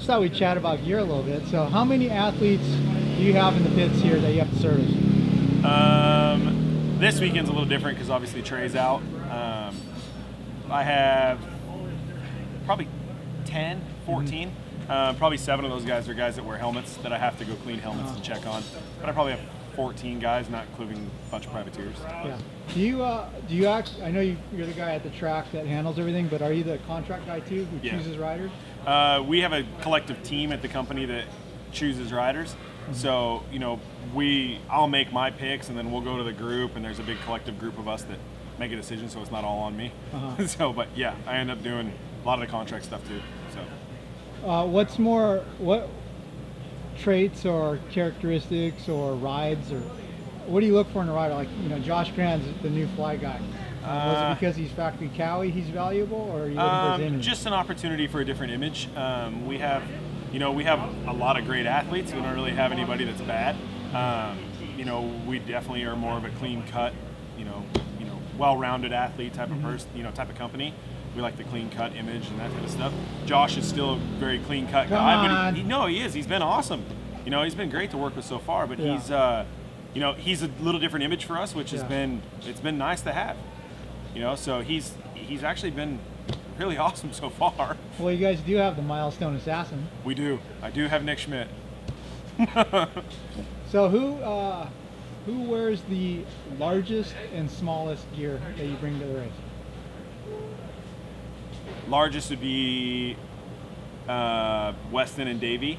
just thought we'd chat about gear a little bit. So how many athletes do you have in the pits here that you have to service? This weekend's a little different because obviously Trey's out. I have probably 10, 14. Probably 7 of those guys are guys that wear helmets that I have to go clean helmets and check on. But I probably have 14 guys, not including a bunch of privateers. Yeah. Do you actually, I know you're the guy at the track that handles everything, but are you the contract guy too who chooses riders? We have a collective team at the company that chooses riders. So, I'll make my picks and then we'll go to the group and there's a big collective group of us that make a decision, so it's not all on me. But yeah, I end up doing a lot of the contract stuff too. So what traits or characteristics or rides, or what do you look for in a rider? Like, Josh Grant's the new fly guy. Was it because he's factory Cowie he's valuable, or are you looking for his image? Just an opportunity for a different image. We have a lot of great athletes. We don't really have anybody that's bad. We definitely are more of a clean cut, well-rounded athlete type of person, type of company. We like the clean cut image and that kind of stuff. Josh is still a very clean cut guy, but he is. He's been awesome. He's been great to work with so far. But he's he's a little different image for us, which it's been nice to have. So he's actually been really awesome so far. Well, you guys do have the milestone assassin. We do. I do have Nick Schmidt. So who wears the largest and smallest gear that you bring to the race? Largest would be Weston and Davey.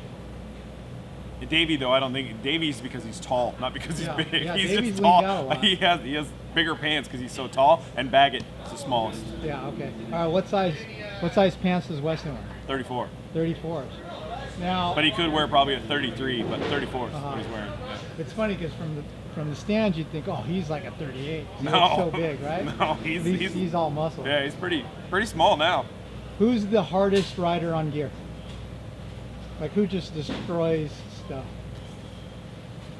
Davey, though, I don't think Davey's because he's tall, not because he's big. Yeah, he's Davey's just tall. leaned out a lot. He has bigger pants because he's so tall. And Baggett is the smallest. Yeah. Okay. All right. What size pants does Weston wear? 34. 34s. Now. But he could wear probably a 33, but 34 is what he's wearing. Yeah. It's funny because from the stands you'd think, oh, he's like a 38. He's so big, right? No, he's all muscle. Yeah, he's pretty small now. Who's the hardest rider on gear? Like, who just destroys stuff?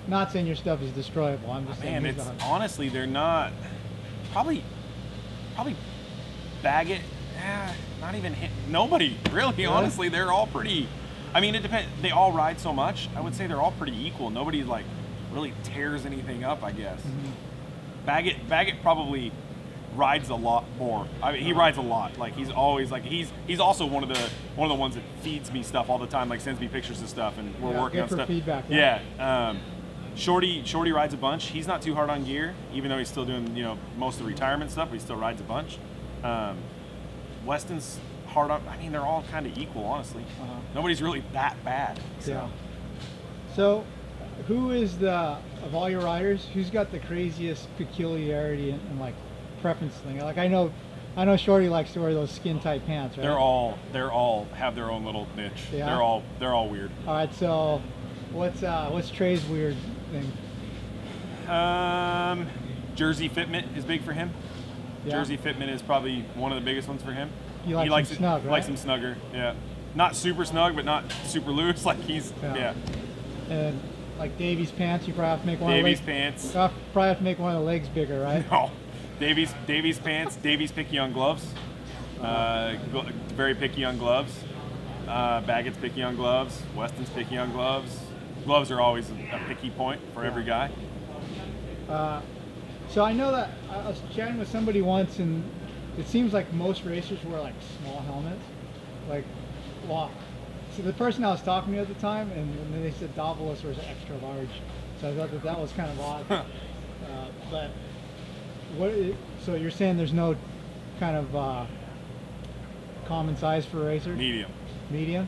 Not saying your stuff is destroyable. I'm just saying. Man, honestly, they're not. Probably Baggett. Not even him. Nobody really. Honestly, they're all pretty. I mean, it depends. They all ride so much. I would say they're all pretty equal. Nobody like really tears anything up, I guess. Baggett probably rides a lot more. I mean, he rides a lot. Like, he's always like he's also one of the ones that feeds me stuff all the time. Like, sends me pictures of stuff, and we're working on stuff. Feedback. Shorty rides a bunch. He's not too hard on gear, even though he's still doing most of the retirement stuff. But he still rides a bunch. Weston's hard on. I mean, they're all kind of equal, honestly. Nobody's really that bad. So. Yeah. So, who is of all your riders? Who's got the craziest peculiarity and like preference thing? Like, I know Shorty likes to wear those skin tight pants, right? They're all have their own little niche. Yeah. They're all weird. All right. So, what's Trey's weird thing? Jersey Fitment is big for him. Yeah. Jersey Fitment is probably one of the biggest ones for him. He likes him snug, right? Likes him snugger. Yeah. Not super snug, but not super loose. Like he's And like Davey's pants, you probably have to make Davey's of the pants. You probably have to make one of the legs bigger, right? No. Davey's pants. Davey's picky on gloves. Very picky on gloves. Baggett's picky on gloves. Weston's picky on gloves. Gloves are always a picky point for every guy. So I know that I was chatting with somebody once, and it seems like most racers wear like small helmets. Like, so the person I was talking to at the time, and then they said Davalos was extra large. So I thought that was kind of odd. But so you're saying there's no kind of common size for a racer? Medium. Medium?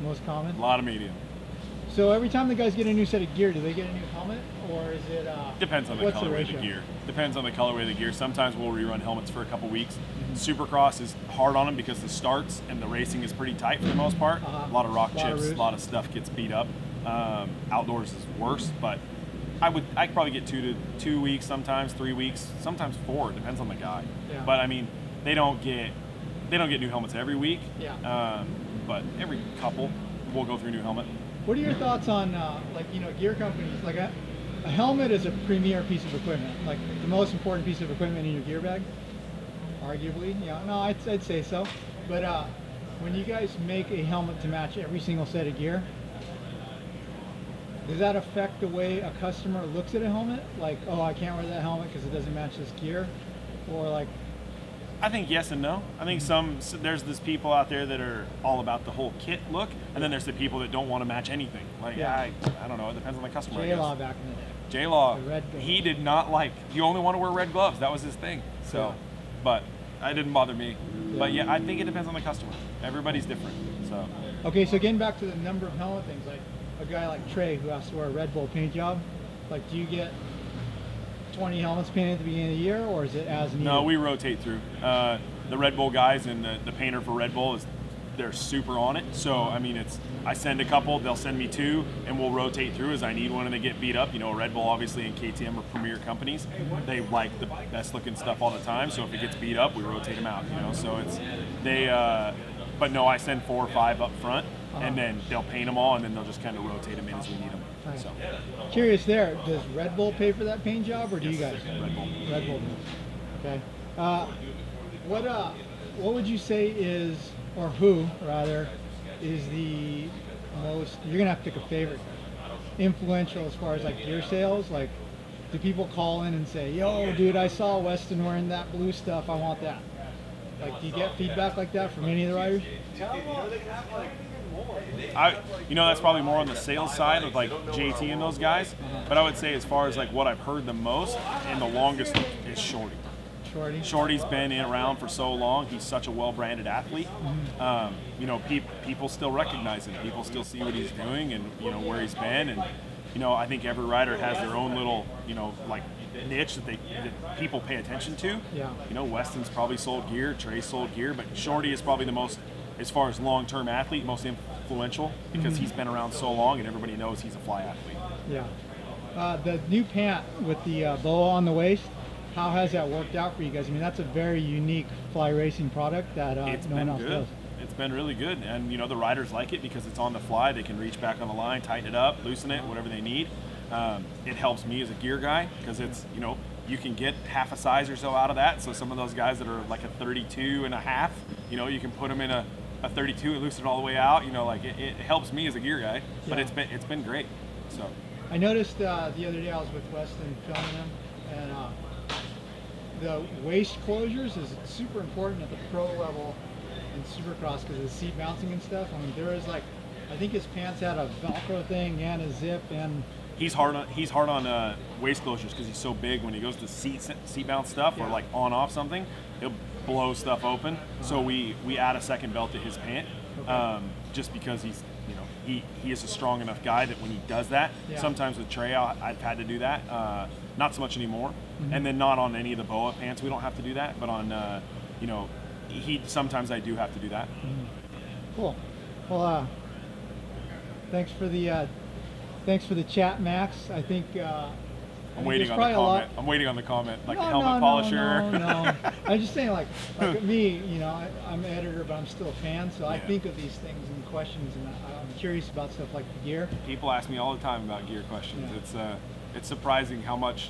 Most common? A lot of medium. So every time the guys get a new set of gear, do they get a new helmet, or is it? Depends on the colorway of the gear. Depends on the colorway of the gear. Sometimes we'll rerun helmets for a couple weeks. Supercross is hard on them because the starts and the racing is pretty tight for the most part. A lot of rock chips, a lot of stuff gets beat up. Outdoors is worse, but I'd probably get 2 weeks, sometimes 3 weeks, sometimes 4. It depends on the guy. Yeah. But I mean, they don't get new helmets every week. Yeah. But every couple we'll go through a new helmet. What are your thoughts on gear companies? Like a helmet is a premier piece of equipment, like the most important piece of equipment in your gear bag, arguably. Yeah, no, I'd say so. But when you guys make a helmet to match every single set of gear, does that affect the way a customer looks at a helmet? Like, oh, I can't wear that helmet because it doesn't match this gear? Or like, I think yes and no. I think there's these people out there that are all about the whole kit look, and then there's the people that don't want to match anything. Like, Yeah. I don't know. It depends on the customer. J-Law back in the day. J-Law, The red gloves. he did not like. You only want to wear red gloves. That was his thing. So, Yeah. but it didn't bother me. Yeah. But yeah, I think it depends on the customer. Everybody's different. So. Okay, so getting back to the number of helmet things, like a guy like Trey who has to wear a Red Bull paint job, like do you get 20 helmets painted at the beginning of the year, or is it as needed? No, we rotate through. The Red Bull guys and the painter for Red Bull they're super on it. So I mean, I send a couple, they'll send me two, and we'll rotate through as I need one and they get beat up. You know, Red Bull obviously and KTM are premier companies. They like the best looking stuff all the time. So if it gets beat up, we rotate them out. You know, so but no, I send 4 or 5 up front, and then they'll paint them all, and then they'll just kind of rotate them in as we need them. Nice. So Curious there, does Red Bull pay for that paint job, or do you guys? Red Bull. Red Bull does. Okay. What would you say is, or who rather, is the most? You're gonna have to pick a favorite. Influential as far as like gear sales. Like, do people call in and say, "Yo, dude, I saw Weston wearing that blue stuff. I want that." Like, do you get feedback like that from any of the riders? That's probably more on the sales side with like JT and those guys. But I would say as far as like what I've heard the most and the longest is Shorty. Shorty. Shorty's been around for so long. He's such a well-branded athlete. People still recognize him. People still see what he's doing and where he's been. And I think every rider has their own little like niche that people pay attention to. Yeah. Weston's probably sold gear, Trey sold gear, but Shorty is probably the most, as far as long-term athlete, most influential because he's been around so long and everybody knows he's a fly athlete. Yeah. The new pant with the boa on the waist, how has that worked out for you guys? I mean, that's a very unique fly racing product that no one else does. It's been really good, and the riders like it because it's on the fly. They can reach back on the line, tighten it up, loosen it, whatever they need. It helps me as a gear guy because it's you can get half a size or so out of that. So some of those guys that are like a 32 and a half, you can put them in a 32 and loosen it all the way out. It helps me as a gear guy, but Yeah. it's been great. So I noticed the other day I was with Weston filming them, and the waist closures is super important at the pro level in Supercross because of the seat bouncing and stuff. I mean, there is I think his pants had a Velcro thing and a zip, and he's hard on waist closures because he's so big. When he goes to seat bounce stuff or like on off something, he'll blow stuff open. So we add a second belt to his pant, just because he's he is a strong enough guy that when he does that, sometimes with Trey I've had to do that. Not so much anymore, and then not on any of the boa pants we don't have to do that, but on sometimes I do have to do that. Cool. Well, thanks for the chat, Max. I think I'm waiting on the comment. I'm waiting on the comment, like the helmet polisher. No. I'm just saying, like me, I'm an editor, but I'm still a fan, so I think of these things and questions, and I'm curious about stuff like the gear. People ask me all the time about gear questions. It's surprising how much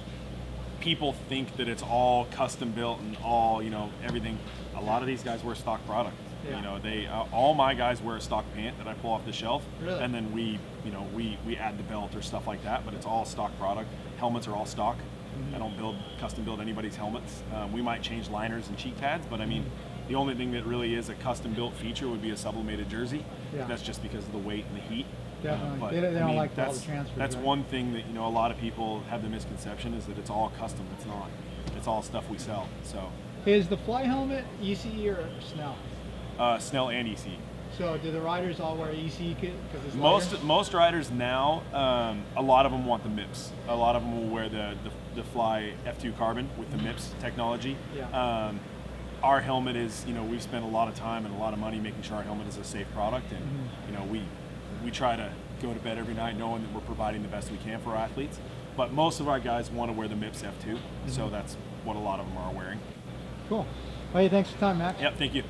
people think that it's all custom built and all everything. A lot of these guys wear stock product. Yeah. All my guys wear a stock pant that I pull off the shelf, Really? and then we add the belt or stuff like that. But it's all stock product. Helmets are all stock. I don't custom build anybody's helmets. We might change liners and cheek pads, but I mean, the only thing that really is a custom built feature would be a sublimated jersey. Yeah. That's just because of the weight and the heat. Definitely. But, They don't I mean, like all the transfers. That's right? one thing that a lot of people have the misconception is that it's all custom. It's not. It's all stuff we sell. So Is the fly helmet ECE or Snell? Snell and EC. So do the riders all wear ECE kit because it's Most riders now, a lot of them want the MIPS. A lot of them will wear the Fly F2 carbon with the MIPS technology. Yeah. Our helmet is, we've spent a lot of time and a lot of money making sure our helmet is a safe product, and we try to go to bed every night knowing that we're providing the best we can for our athletes. But most of our guys want to wear the MIPS F2, so that's what a lot of them are wearing. Cool. Well, hey, thanks for your time, Max. Yep, thank you.